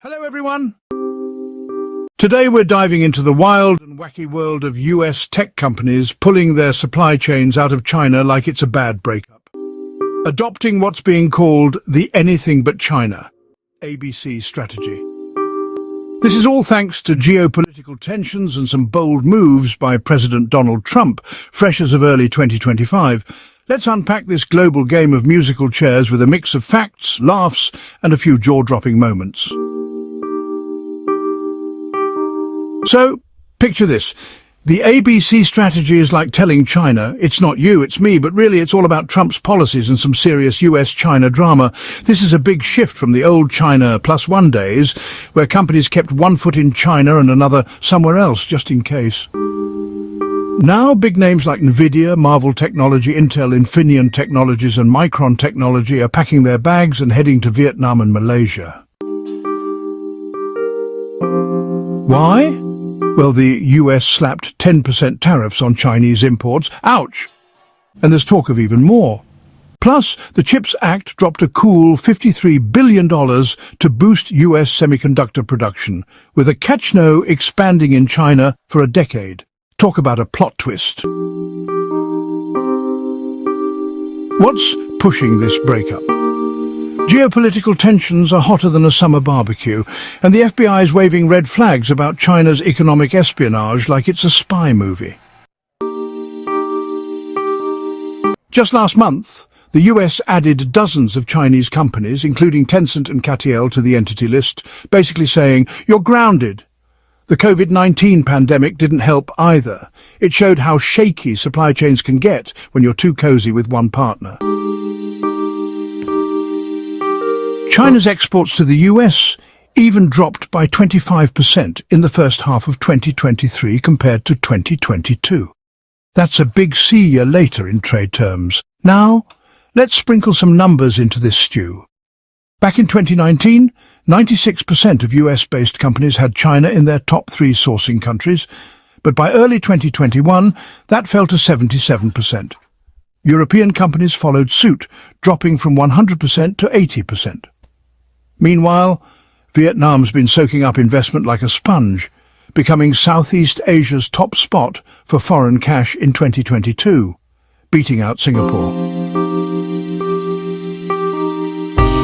Hello everyone! Today we're diving into the wild and wacky world of US tech companies pulling their supply chains out of China like it's a bad breakup. Adopting what's being called the anything but China, ABC strategy. This is all thanks to geopolitical tensions and some bold moves by President Donald Trump, fresh as of early 2025. Let's unpack this global game of musical chairs with a mix of facts, laughs, and a few jaw-dropping moments. So, picture this. The ABC strategy is like telling China, it's not you, it's me, but really it's all about Trump's policies and some serious US-China drama. This is a big shift from the old China +1 days, where companies kept one foot in China and another somewhere else, just in case. Now, big names like Nvidia, Marvell Technology, Intel, Infineon Technologies and Micron Technology are packing their bags and heading to Vietnam and Malaysia. Why? Well, the US slapped 10% tariffs on Chinese imports. Ouch! And there's talk of even more. Plus, the CHIPS Act dropped a cool $53 billion to boost US semiconductor production, with a catch-no expanding in China for a decade. Talk about a plot twist. What's pushing this breakup? Geopolitical tensions are hotter than a summer barbecue, and the FBI is waving red flags about China's economic espionage like it's a spy movie. Just last month, the US added dozens of Chinese companies, including Tencent and Katiel, to the entity list, basically saying, "You're grounded." The COVID-19 pandemic didn't help either. It showed how shaky supply chains can get when you're too cozy with one partner. China's exports to the US even dropped by 25% in the first half of 2023 compared to 2022. That's a big see you later in trade terms. Now, let's sprinkle some numbers into this stew. Back in 2019, 96% of US-based companies had China in their top 3 sourcing countries, but by early 2021, that fell to 77%. European companies followed suit, dropping from 100% to 80%. Meanwhile, Vietnam's been soaking up investment like a sponge, becoming Southeast Asia's top spot for foreign cash in 2022, beating out Singapore.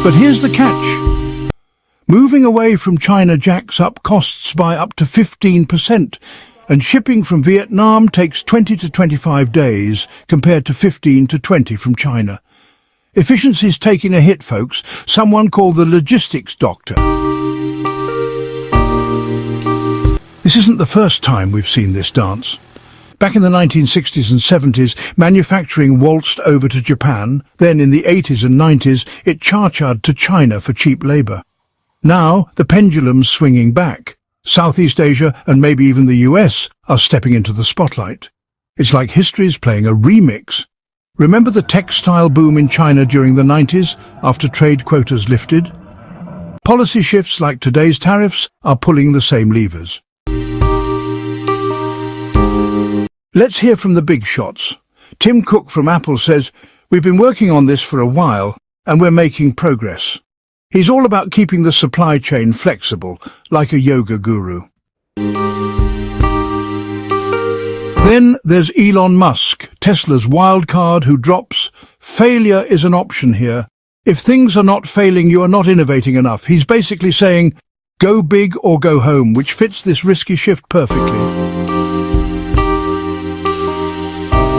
But here's the catch. Moving away from China jacks up costs by up to 15%, and shipping from Vietnam takes 20 to 25 days compared to 15 to 20 from China. Efficiency's taking a hit, folks. Someone call the logistics doctor. This isn't the first time we've seen this dance. Back in the 1960s and 70s, manufacturing waltzed over to Japan. Then in the 80s and 90s, it charged to China for cheap labor. Now, the pendulum's swinging back. Southeast Asia and maybe even the US are stepping into the spotlight. It's like history's playing a remix. Remember the textile boom in China during the 90s, after trade quotas lifted? Policy shifts like today's tariffs are pulling the same levers. Let's hear from the big shots. Tim Cook from Apple says, "We've been working on this for a while, and we're making progress." He's all about keeping the supply chain flexible, like a yoga guru. Then there's Elon Musk, Tesla's wild card, who drops, "Failure is an option here. If things are not failing, you are not innovating enough." He's basically saying, go big or go home, which fits this risky shift perfectly.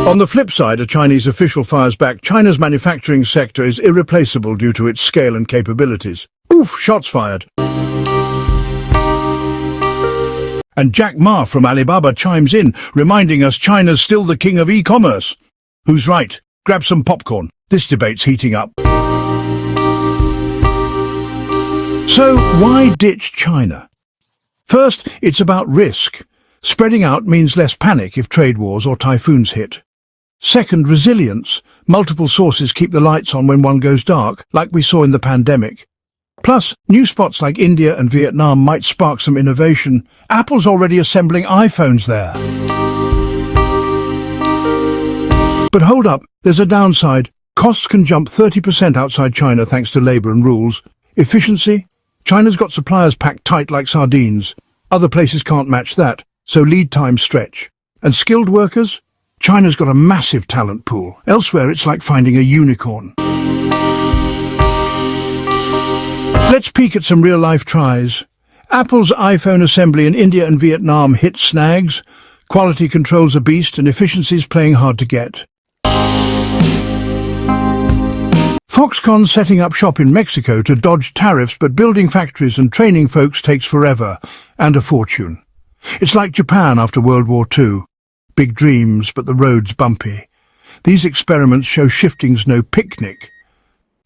On the flip side, a Chinese official fires back, "China's manufacturing sector is irreplaceable due to its scale and capabilities." Oof, shots fired. And Jack Ma from Alibaba chimes in, reminding us China's still the king of e-commerce. Who's right? Grab some popcorn. This debate's heating up. So why ditch China? First, it's about risk. Spreading out means less panic if trade wars or typhoons hit. Second, resilience. Multiple sources keep the lights on when one goes dark, like we saw in the pandemic. Plus, new spots like India and Vietnam might spark some innovation. Apple's already assembling iPhones there. But hold up, there's a downside. Costs can jump 30% outside China thanks to labor and rules. Efficiency? China's got suppliers packed tight like sardines. Other places can't match that, so lead times stretch. And skilled workers? China's got a massive talent pool. Elsewhere, it's like finding a unicorn. Let's peek at some real-life tries. Apple's iPhone assembly in India and Vietnam hit snags. Quality control's a beast and efficiency's playing hard to get. Foxconn setting up shop in Mexico to dodge tariffs, but building factories and training folks takes forever and a fortune. It's like Japan after World War II. Big dreams, but the road's bumpy. These experiments show shifting's no picnic.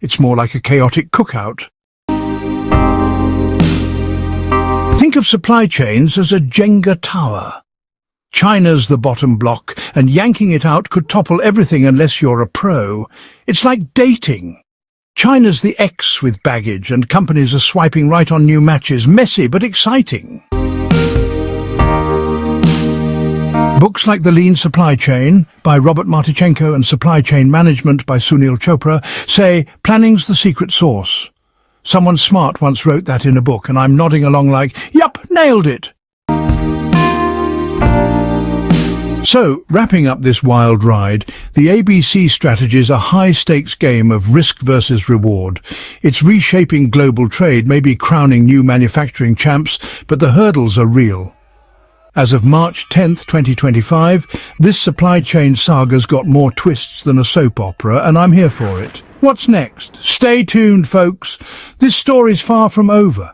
It's more like a chaotic cookout. Think of supply chains as a Jenga tower. China's the bottom block, and yanking it out could topple everything unless you're a pro. It's like dating. China's the X with baggage, and companies are swiping right on new matches. Messy but exciting. Books like The Lean Supply Chain by Robert Martichenko and Supply Chain Management by Sunil Chopra say planning's the secret sauce. Someone smart once wrote that in a book, and I'm nodding along like, yup, nailed it. So, wrapping up this wild ride, the ABC strategy is a high-stakes game of risk versus reward. It's reshaping global trade, maybe crowning new manufacturing champs, but the hurdles are real. As of March 10th, 2025, this supply chain saga's got more twists than a soap opera, and I'm here for it. What's next? Stay tuned, folks. This story's far from over.